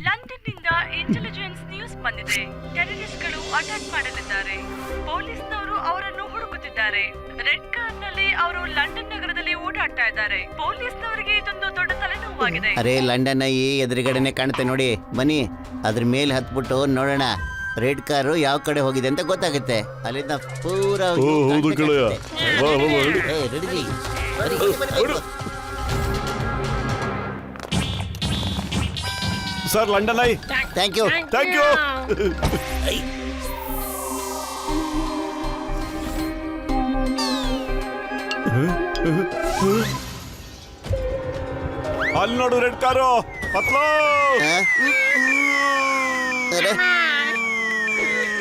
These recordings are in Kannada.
ಲಂಡನ್ನಿಂದ ಇಂಟೆಲಿಜೆನ್ಸ್ ನ್ಯೂಸ್ ಬಂದಿದೆ. ಟೆರರಿಸ್ಟ್ಗಳು ಅಟ್ಯಾಕ್ ಮಾಡಲಿದ್ದಾರೆ. ಪೊಲೀಸ್ನವರು ಅವರನ್ನು ಹುಡುಕುತ್ತಿದ್ದಾರೆ. ರೆಡ್ ಕಾರ್ ನಲ್ಲಿ ಅವರು ಲಂಡನ್ ನಗರದಲ್ಲಿ ಓಡಾಡ್ತಾ ಇದ್ದಾರೆ. ಪೊಲೀಸ್ನವರಿಗೆ ಇದೊಂದು ದೊಡ್ಡ ತಲೆನೋವಾಗಿದೆ. ಅರೆ ಲಂಡನ್ ಈ ಎದುರುಗಡೆನೆ ಕಾಣುತ್ತೆ ನೋಡಿ, ಬನ್ನಿ ಅದ್ರ ಮೇಲೆ ಹತ್ಬಿಟ್ಟು ನೋಡೋಣ. ರೆಡ್ ಕಾರು ಯಾವ ಕಡೆ ಹೋಗಿದೆ ಅಂತ ಗೊತ್ತಾಗುತ್ತೆ. ಅಲ್ಲಿಂದ ಪೂರ sir London I thank you. ಅಲ್ಲಿ ನೋಡು ರೆಡ್ ಕಾರು ಹತ್ಲೋ.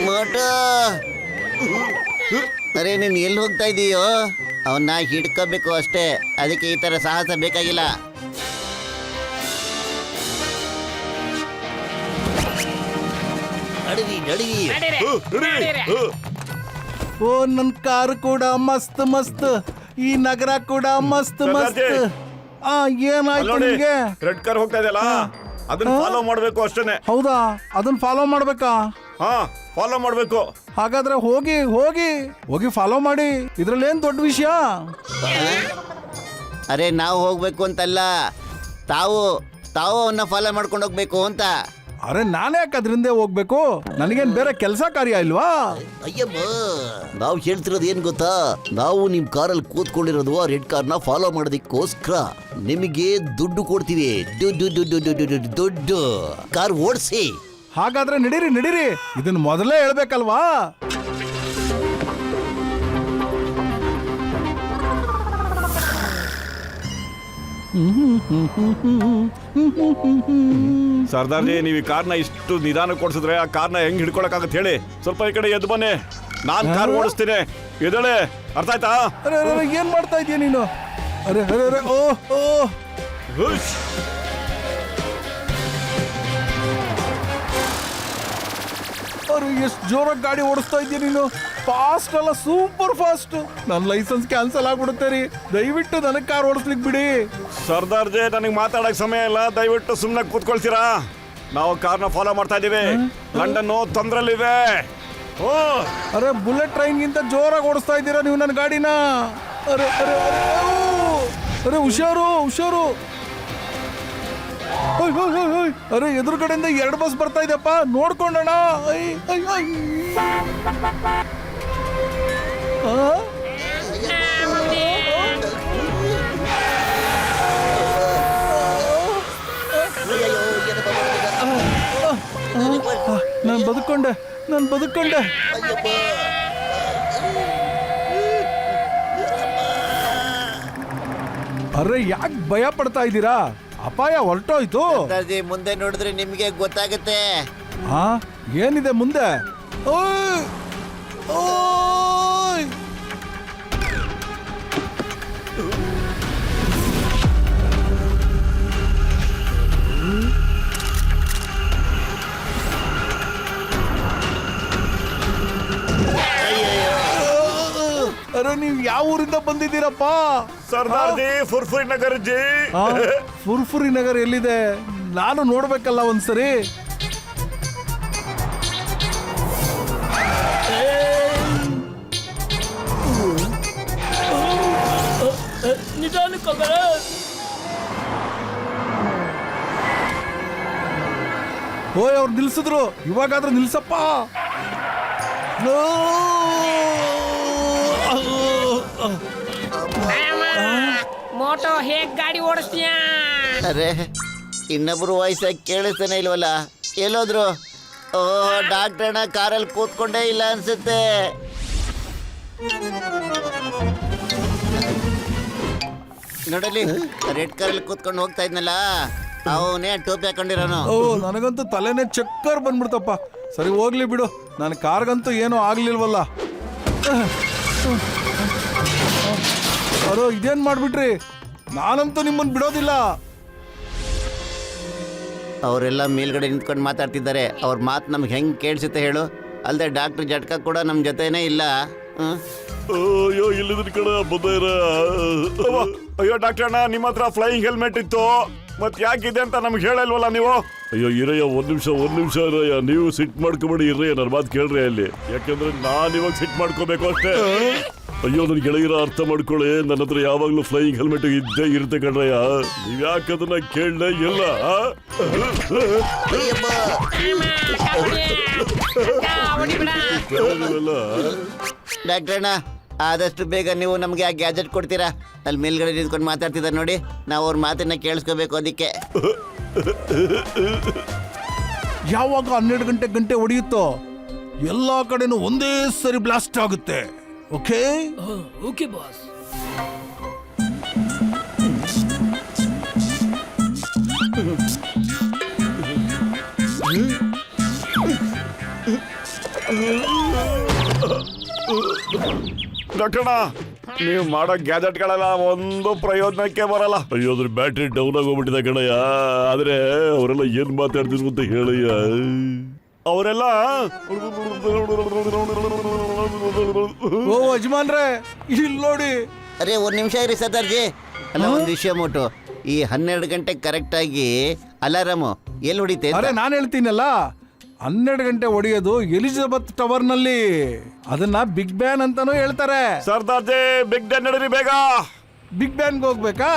ಮೋಟೋ, ಅರೆ ನೀನು ಎಲ್ಲಿ ಹೋಗ್ತಾ ಇದೀಯೋ? ಅವನ್ನ ಹಿಡ್ಕೋಬೇಕು ಅಷ್ಟೇ, ಅದಕ್ಕೆ ಈ ತರ ಸಾಹಸ ಬೇಕಾಗಿಲ್ಲ. ಓ ನನ್ ಕಾರು ಕೂಡ ಮಸ್ತ್ ಮಸ್ತ್, ಈ ನಗರ ಕೂಡ ಮಸ್ತ್ ಮಸ್ತ್. ಏನಾಯ್ತು ನಿಮ್ಗೆ? ರೆಡ್ ಕಾರ್ ಹೋಗ್ತಾ ಇದೆಯಲ್ಲ, ಅದನ್ನ ಫಾಲೋ ಮಾಡ್ಬೇಕು ಅಷ್ಟೇನೆ. ಹೌದಾ, ಅದನ್ನ ಫಾಲೋ ಮಾಡ್ಬೇಕಾ? ಹಾ, ಫಾಲೋ ಮಾಡ್ಬೇಕು. ಹಾಗಾದ್ರೆ ಹೋಗಿ ಹೋಗಿ ಹೋಗಿ ಫಾಲೋ ಮಾಡಿ, ಇದ್ರಲ್ಲಿ ಏನ್ ದೊಡ್ಡ ವಿಷಯ? ಅರೆ ನಾವು ಹೋಗ್ಬೇಕು ಅಂತಲ್ಲ, ತಾವು ಅವನ್ನ ಫಾಲೋ ಮಾಡ್ಕೊಂಡು ಹೋಗ್ಬೇಕು ಅಂತ. ಅರೆ ನಾನೇ ಯಾಕೆ ಅದ್ರಿಂದ ಹೋಗ್ಬೇಕು? ನನಗೇನ್ ಬೇರೆ ಕೆಲಸ ಕಾರ್ಯ ಇಲ್ವಾ? ಅಯ್ಯಮ್ಮ, ನಾವು ಹೇಳ್ತಿರೋದು ಏನ್ ಗೊತ್ತಾ, ನಾವು ನಿಮ್ ಕಾರಲ್ಲಿ ಕೂತ್ಕೊಂಡಿರೋದು ಆ ರೆಡ್ ಕಾರ್ನ ಫಾಲೋ ಮಾಡೋದಕ್ಕೋಸ್ಕರ. ನಿಮಗೆ ದುಡ್ಡು ಕೊಡ್ತೀವಿ, ದುಡ್ಡು ಕಾರ್ ಓಡಿಸಿ. ಹಾಗಾದ್ರೆ ನಡೀರಿ, ಇದನ್ನ ಮೊದಲೇ ಹೇಳ್ಬೇಕಲ್ವಾ? ಸರ್ದಾರ್ಜಿ, ನೀವು ಈ ಕಾರ್ನ ಇಷ್ಟು ನಿಧಾನ ಕೊಡ್ಸಿದ್ರೆ ಆ ಕಾರ್ನ ಹೆಂಗ್ ಹಿಡ್ಕೊಳಕಾಗತ್ತೆ ಹೇಳಿ? ಸ್ವಲ್ಪ ಈ ಕಡೆ ಎದ್ದು ಬನ್ನಿ, ನಾನ್ ಕಾರ್ ಓಡಿಸ್ತೀನಿ. ಎದ್ದೇಳೆ, ಅರ್ಥ ಆಯ್ತಾ? ಅರೆ ಏನ್ ಮಾಡ್ತಾ ಇದೀಯ ನೀನು? ಅರೆ ಅರೆ ಅರೆ ಓ ಓ, ಹುಷ್. ಅರೆ ಎಷ್ಟು ಜೋರಾಗಿ ಗಾಡಿ ಓಡಿಸ್ತಾ ಇದೀಯ ನೀನು. ಫಾಸ್ಟ್ ಅಲ್ಲ, ಸೂಪರ್ ಫಾಸ್ಟ್. ನನ್ನ ಲೈಸೆನ್ಸ್ ಕ್ಯಾನ್ಸಲ್ ಆಗ್ಬಿಡುತ್ತೆ ರೀ. ದಯವಿಟ್ಟು ನನಗೆ ಕಾರ್ ಓಡಿಸ್ಲಿಕ್ಕೆ ಬಿಡಿ. ಸರ್ದಾರ್ಜಿ, ನನಗೆ ಮಾತಾಡಕ್ ಸಮಯ ಇಲ್ಲ, ದಯವಿಟ್ಟು ಸುಮ್ಮನೆ ಕೂತ್ಕೊಳ್ತೀರಾ? ನಾವು ಕಾರ್ನ ಫಾಲೋ ಮಾಡ್ತಾ ಇದೀವಿ. ಲಂಡನ್ ತೊಂದ್ರಲ್ಲಿವೆ. ಓ, ಅರೆ ಬುಲೆಟ್ ಟ್ರೈನ್ ಗಿಂತ ಜೋರಾಗಿ ಓಡಿಸ್ತಾ ಇದ್ದೀರಾ ನೀವು ನನ್ನ ಗಾಡಿನ. ಅರೆ ಅರೆ ಅರೆ ಅರೆ ಹುಷಾರು. ಅರೆ ಎದುರುಗಡೆಯಿಂದ 2 ಬಸ್ ಬರ್ತಾ ಇದೆಯಪ್ಪ, ನೋಡ್ಕೊಂಡಣ. ನಾನು ಬದುಕೊಂಡೆ. ಅರೆ ಯಾಕೆ ಭಯ ಪಡ್ತಾ ಇದ್ದೀರಾ? ಅಪಾಯ ಹೊರಟೋಯ್ತು. ಮುಂದೆ ನೋಡಿದ್ರೆ ನಿಮ್ಗೆ ಗೊತ್ತಾಗುತ್ತೆ. ಏನಿದೆ ಮುಂದೆ? ಓಯ್ ಓಯ್, ಅರೆ ನೀವು ಯಾವ ಊರಿಂದ ಬಂದಿದ್ದೀರಪ್ಪ? ಸರ್ದಾರ್ಜಿ, ಫುರ್ಫುರಿ ನಗರ್ ಜಿ. ಫುರ್ಫುರಿ ನಗರ್ ಎಲ್ಲಿದೆ? ನಾನು ನೋಡ್ಬೇಕಲ್ಲ ಒಂದ್ಸರಿ. ಓಯ್ ಅವ್ರು ನಿಲ್ಸಿದ್ರು, ಇವಾಗಾದ್ರೂ ನಿಲ್ಸಪ್ಪ. ಮೋಟೋ ಹೇಗ್ ಗಾಡಿ ಓಡಿಸ್ತೀಯ? ಅರೆ ಇನ್ನೊಬ್ರು ವಯಸ್ಸಾಗಿ ಕೇಳಿಸ್ತಾನೆ ಇಲ್ವಲ್ಲ, ಎಲ್ಲೋದ್ರು? ಓ ಡಾಕ್ಟರ್ ಅಣ್ಣ ಕಾರಲ್ಲಿ ಕೂತ್ಕೊಂಡೇ ಇಲ್ಲ ಅನ್ಸುತ್ತೆ. ನೋಡಲಿ, ರೆಡ್ ಕಾರಲ್ಲಿ ಕೂತ್ಕೊಂಡು ಹೋಗ್ತಾ ಇದ್ನಲ್ಲ, ಅವನೇ ಟೋಪಿ ಹಾಕೊಂಡಿರೋನು. ಓ ನನಗಂತೂ ತಲೆನೇ ಚಕ್ಕರ್ ಬಂದ್ಬಿಡ್ತಪ್ಪ. ಸರಿ ಹೋಗ್ಲಿ ಬಿಡು, ನನ್ನ ಕಾರ್ಗಂತೂ ಏನೂ ಆಗ್ಲಿಲ್ವಲ್ಲ. ಅರೋ ಇದೇನ್ ಮಾಡ್ಬಿಟ್ರಿ? ನಾನಂತೂ ನಿಮ್ಮನ್ನು ಬಿಡೋದಿಲ್ಲ. ಅವರೆಲ್ಲ ಮೇಲ್ಗಡೆ ನಿಂತ್ಕೊಂಡು ಮಾತಾಡ್ತಿದ್ದಾರೆ. ಅವ್ರ ಮಾತು ನಮ್ಗೆ ಹೆಂಗೆ ಕೇಳಿಸುತ್ತೆ ಹೇಳು? ಅಲ್ಲದೆ ಡಾಕ್ಟರ್ ಜಟ್ಕ ಕೂಡ ನಮ್ಮ ಜೊತೆನೇ ಇಲ್ಲ. ಅಯ್ಯೋ, ಇಲ್ಲಿದ್ರ ಕಡೆ ಬಂದ. ಅಯ್ಯೋ ಡಾಕ್ಟರ್ ಅಣ್ಣ, ನಿಮ್ಮ ಹತ್ರ ಫ್ಲೈಯಿಂಗ್ ಹೆಲ್ಮೆಟ್ ಇತ್ತು, ಮತ್ ಯಾಕಿದೆ ಅಂತ ನಮ್ಗೆ ಹೇಳಲ್ವಲ್ಲ ನೀವು? ಅಯ್ಯೋ ಇರಯ್ಯ, ಒಂದ್ ನಿಮಿಷ ಇರಯ್ಯ, ನೀವು ಸಿಟ್ ಮಾಡ್ಕೊಬೇಡಿ, ಇರ್ರಯ್ಯ, ನನ್ನ ಮಾತು ಕೇಳ್ರಿ ಅಲ್ಲಿ. ಯಾಕಂದ್ರೆ ನಾನ್ ಇವಾಗ ಸಿಟ್ ಮಾಡ್ಕೋಬೇಕು ಅಷ್ಟೇ. ಅಯ್ಯೋ ನನ್ ಗೆಳೆಯರ ಅರ್ಥ ಮಾಡ್ಕೊಳ್ಳಿ, ನನ್ನ ಹತ್ರ ಯಾವಾಗ್ಲೂ ಫ್ಲೈಯಿಂಗ್ ಹೆಲ್ಮೆಟ್ ಇದ್ದೇ ಇರುತ್ತೆ ಕಣ್ರಯ್ಯ. ನೀವ್ ಯಾಕದನ್ನ ಕೇಳಲೇ ಇಲ್ಲ? ಡಾಕ್ಟ್ರಣ್ಣ, ಆದಷ್ಟು ಬೇಗ ನೀವು ನಮಗೆ ಆ ಗ್ಯಾಜೆಟ್ ಕೊಡ್ತೀರಾ? ಅಲ್ಲಿ ಮೇಲ್ಗಡೆ ನಿಂತ್ಕೊಂಡು ಮಾತಾಡ್ತಿದ್ದಾರೆ ನೋಡಿ, ನಾವು ಅವ್ರ ಮಾತನ್ನ ಕೇಳಿಸ್ಕೋಬೇಕು. ಅದಕ್ಕೆ ಯಾವಾಗ 12 ಗಂಟೆ ಹೊಡೆಯುತ್ತೋ ಎಲ್ಲಾ ಕಡೆನೂ ಒಂದೇ ಸರಿ ಬ್ಲಾಸ್ಟ್ ಆಗುತ್ತೆ. Okay okay boss. ಡಾಕ್ಟರ್ಣ, ನೀವು ಮಾಡೋ ಗ್ಯಾಜೆಟ್ಗಳೆಲ್ಲ ಒಂದು ಪ್ರಯೋಜನಕ್ಕೆ ಬರಲ್ಲ. ಅಯ್ಯೋ ಅದ್ರ ಬ್ಯಾಟ್ರಿ ಡೌನ್ ಆಗೋಗ್ಬಿಟ್ಟಿದೆ ಕಣಯ್ಯ. ಆದ್ರೆ ಅವರೆಲ್ಲ ಏನ್ ಮಾತಾಡ್ತಿದ್ರು ಅಂತ ಹೇಳಯ್ಯ. ಅವರೆಲ್ಲ ಓ ಯಜಮಾನ್ರೆ, ಇಲ್ಲಿ ನೋಡಿ. ಅರೆ ಒಂದ್ ನಿಮಿಷ ಇರಿ ಸರ್ದಾರ್ಜಿ. ಅಲ್ಲ, ಒಂದು ವಿಷಯ ಮುಟ್ಟು, ಈ 12 ಗಂಟೆ ಕರೆಕ್ಟ್ ಆಗಿ ಅಲಾರಾಮು ಎಲ್ಲಿ ಹೊಡಿತೆ? ಅರೆ ನಾನು ಹೇಳ್ತೀನಲ್ಲ, 12 ಗಂಟೆ ಹೊಡೆಯೋದು ಎಲಿಜಬೆತ್ ಟವರ್ ನಲ್ಲಿ. ಅದನ್ನ ಬಿಗ್ ಬ್ಯಾನ್ ಅಂತಾನೂ ಹೇಳ್ತಾರೆ. ಸರ್ದಾರ್ಜಿ, ಬಿಗ್ ಡ್ಯಾನ್ ನಡೀರಿ ಬೇಗ. ಬಿಗ್ ಬ್ಯಾನ್ಗೆ ಹೋಗ್ಬೇಕಾ?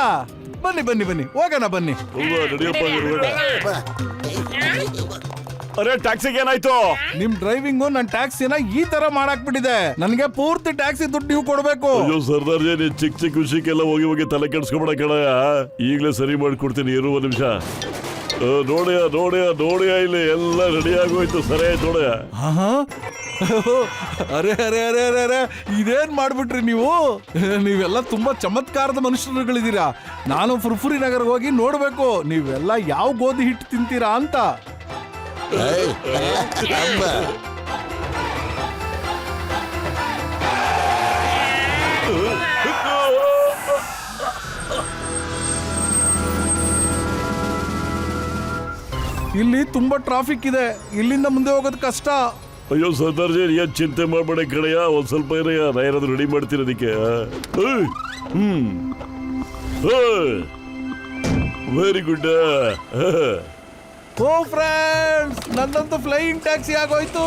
ಬನ್ನಿ ಬನ್ನಿ ಬನ್ನಿ, ಹೋಗೋಣ ಬನ್ನಿ. ಅರೆ ಟ್ಯಾಕ್ಸಿಗೆ ಏನಾಯ್ತು? ನಿಮ್ ಡ್ರೈವಿಂಗು ನನ್ನ ಟ್ಯಾಕ್ಸಿನ ಈ ತರ ಮಾಡಾಕ್ಬಿಟ್ಟಿದೆ. ನನಗೆ ಪೂರ್ತಿ ಟ್ಯಾಕ್ಸಿ ದುಡ್ಡು ನೀವು ಕೊಡ್ಬೇಕು. ಅಯ್ಯೋ ಸರ್ದಾರ್ಜಿ, ನೀನ್ ಚಿಕ್ಕ ವಿಷಯಕ್ಕೆಲ್ಲ ಹೋಗಿ ತಲೆ ಕೆಡ್ಸ್ಕೊಬೇಡ ಕಣಯ್ಯ. ಈಗಲೇ ಸರಿ ಮಾಡ್ಕೊಡ್ತೀನಿ, ಇರುವ ನಿಮಿಷ. ನೋಡಿಯ ಇಲ್ಲಿ ಎಲ್ಲ ರೆಡಿ ಆಗೋಯ್ತು. ಸರಿ ಆಯ್ತು ನೋಡಯ್ಯ. ಅರೆ ಅರೆ ಅರೆ ಅರೆ ಅರೆ, ಇದೇನ್ ಮಾಡ್ಬಿಟ್ರಿ ನೀವು? ನೀವೆಲ್ಲ ತುಂಬಾ ಚಮತ್ಕಾರದ ಮನುಷ್ಯರುಗಳಿದ್ದೀರಾ. ನಾನು ಫುರ್ಫುರಿ ನಗರ್ಗೆ ಹೋಗಿ ನೋಡ್ಬೇಕು ನೀವೆಲ್ಲ ಯಾವ ಗೋಧಿ ಹಿಟ್ಟು ತಿಂತೀರಾ ಅಂತ. ಇಲ್ಲಿ ತುಂಬಾ ಟ್ರಾಫಿಕ್ ಇದೆ, ಇಲ್ಲಿಂದ ಮುಂದೆ ಹೋಗೋದು ಕಷ್ಟ. ಅಯ್ಯೋ ಸರ್ದಾರ್ಜಿ, ಏನ್ ಚಿಂತೆ ಮಾಡ್ಬೇಡ ಕಣಯ್ಯ, ಒಂದ್ ಸ್ವಲ್ಪ ಇರಯ್ಯ, ನಾ ಏನಾದ್ರು ರೆಡಿ ಮಾಡ್ತೀನಿ ಅದಕ್ಕೆ. Very good. ಓ ಫ್ರೆಂಡ್ಸ್, ನನ್ನಂತೂ ಫ್ಲೈಯಿಂಗ್ ಟ್ಯಾಕ್ಸಿ ಆಗೋಯ್ತು.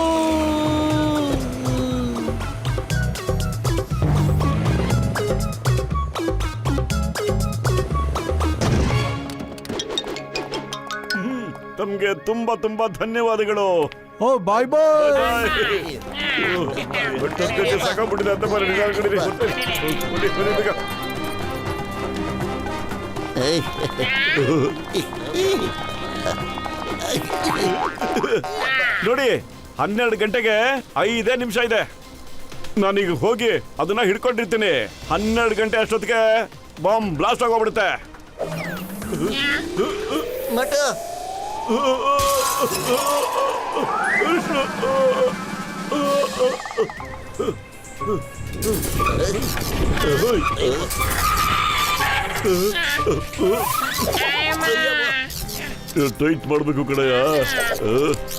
ತಮ್ಗೆ ತುಂಬಾ ತುಂಬಾ ಧನ್ಯವಾದಗಳು. ಓ ಬಾಯ್ ಬಾಯ್. ಸಾಕಾಗ್ಬಿಟ್ಟಿದೆ ಅಂತ ನೋಡಿ, 12 ಗಂಟೆಗೆ 5 ನಿಮಿಷ ಇದೆ. ನಾನೀಗ ಹೋಗಿ ಅದನ್ನ ಹಿಡ್ಕೊಂಡಿರ್ತೀನಿ. 12 ಗಂಟೆ ಅಷ್ಟೊತ್ತಿಗೆ ಬಾಂಬ್ ಬ್ಲಾಸ್ಟ್ ಆಗೋಗ್ಬಿಡುತ್ತೆ. ಮಟು, ಟೈಟ್ ಮಾಡ್ಬೇಕು ಕಣಯ್ಯ,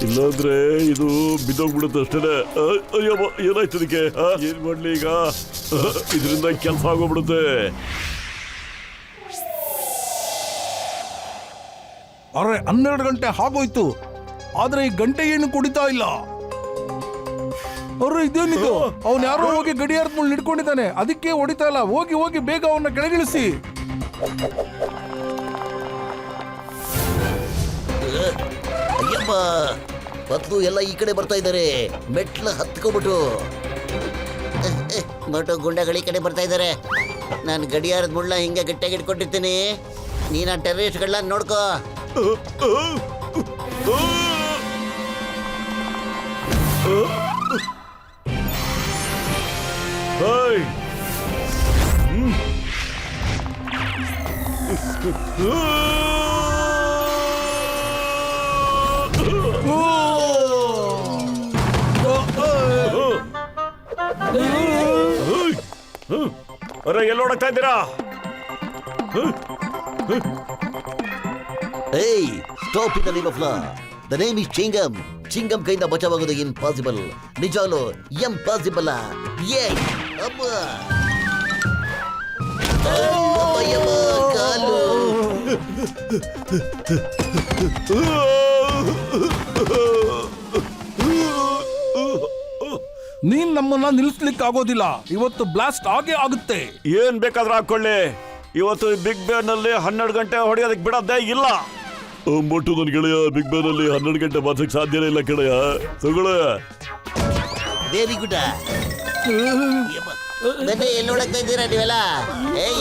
ಇಲ್ಲಾಂದ್ರೆ ಇದು ಬಿದ್ದೋಗ್ಬಿಡುತ್ತೆ ಅಷ್ಟೇನೆ. ಅಯ್ಯಮ್ಮ, ಏನಾಯ್ತು ಇದಕ್ಕೆ? ಏನ್ ಮಾಡ್ಲಿ ಈಗ? ಇದರಿಂದ ಕೆಲಸ ಆಗೋಗ್ಬಿಡುತ್ತೆ. ಅರೆ 12 ಗಂಟೆ ಆಗೋಯ್ತು, ಆದ್ರೆ ಈ ಗಂಟೆ ಏನು ಕುಡಿತಾ ಇಲ್ಲ. ಅವ್ರು ಇದೇನಿದು? ಅವ್ನು ಯಾರೋ ಹೋಗಿ ಗಡಿಯಾರದ ಮುಳ್ಳು ಹಿಡ್ಕೊಂಡಿದ್ದಾನೆ, ಅದಕ್ಕೆ ಹೊಡಿತಾ ಇಲ್ಲ. ಹೋಗಿ ಹೋಗಿ ಬೇಗ ಅವನ್ನ ಕೆಳಗಿಳಿಸಿ. ಅಯ್ಯಪ್ಪ, ಮೊದಲು ಎಲ್ಲ ಈ ಕಡೆ ಬರ್ತಾ ಇದ್ದಾರೆ. ಮೆಟ್ಲ ಹತ್ಕೊಬಿಟ್ಟು ಮಟು ಗುಂಡಗಳು ಈ ಕಡೆ ಬರ್ತಾ ಇದ್ದಾರೆ. ನಾನು ಗಡಿಯಾರದ ಮುಳ್ಳ ಹಿಂಗೆ ಗಟ್ಟಿಯಾಗಿ ಇಟ್ಕೊಂಡಿರ್ತೀನಿ. ನೀನು ಆ ಟೆರರಿಸ್ಟ್ಗಳನ್ನ ನೋಡ್ಕೋ. ಅರೆ ಎಲ್ಲಿ ಓಡಕ್ತಾ ಇದ್ದೀರಾ? Hey, stop in the name of law. The name is Chingam. Chingam ಕೈಯಿಂದ ಬಚಾವಾಗೋದು ಇಂಪಾಸಿಬಲ್. ನಿಜಾಲು ಇಂಪಾಸಿಬಲ್. ಯೇ ಅಮ್ಮ, ಕಾಲು ನೀನ್ ನಮ್ಮನ್ನ ನಿಲ್ಸ್ಲಿಕ್ಕೆ ಆಗೋದಿಲ್ಲ. ಇವತ್ತು ಬ್ಲಾಸ್ಟ್ ಆಗೇ ಆಗುತ್ತೆ. ಏನ್ ಬೇಕಾದ್ರೂ ಹಾಕೊಳ್ಳಿ, ಇವತ್ತು ಬಿಗ್ ಬ್ಯಾನ್ ನಲ್ಲಿ 12 ಗಂಟೆ ಹೊಡೆಯೋದಕ್ಕೆ ಬಿಡೋದೇ ಇಲ್ಲ. ಮೊಟ್ಟು ನನ್ ಗೆಳೆಯ, ಬಿಗ್ ಬ್ಯಾನ್ ಅಲ್ಲಿ 12 ಗಂಟೆ ಬಾರ್ಸಕ್ ಸಾಧ್ಯನೇ ಇಲ್ಲ ಕಡೆಯ. ತಗೊಳ್ಳ. Very good. ಬನ್ನಿ, ಎಲ್ಲಿ ನೋಡಕ್ತಾ ಇದ್ದೀರಾ ನೀವೆಲ್ಲ? ಏಯ್,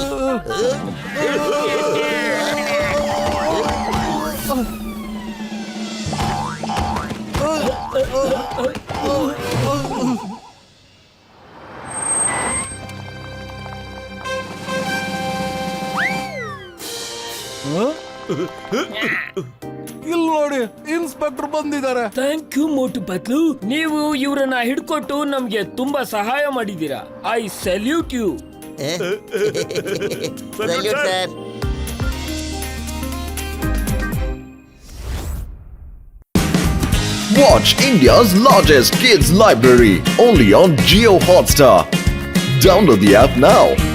ಇಲ್ಲಿ ನೋಡಿ, ಇನ್ಸ್ಪೆಕ್ಟರ್ ಬಂದಿದ್ದಾರೆ. Thank you Motu Patlu. ನೀವು ಇವ್ರನ್ನ ಹಿಡ್ಕೊಟ್ಟು ನಮ್ಗೆ ತುಂಬಾ ಸಹಾಯ ಮಾಡಿದೀರಾ. I salute you. salute, sir. Watch India's largest kids library only on Jio Hotstar. Download the app now.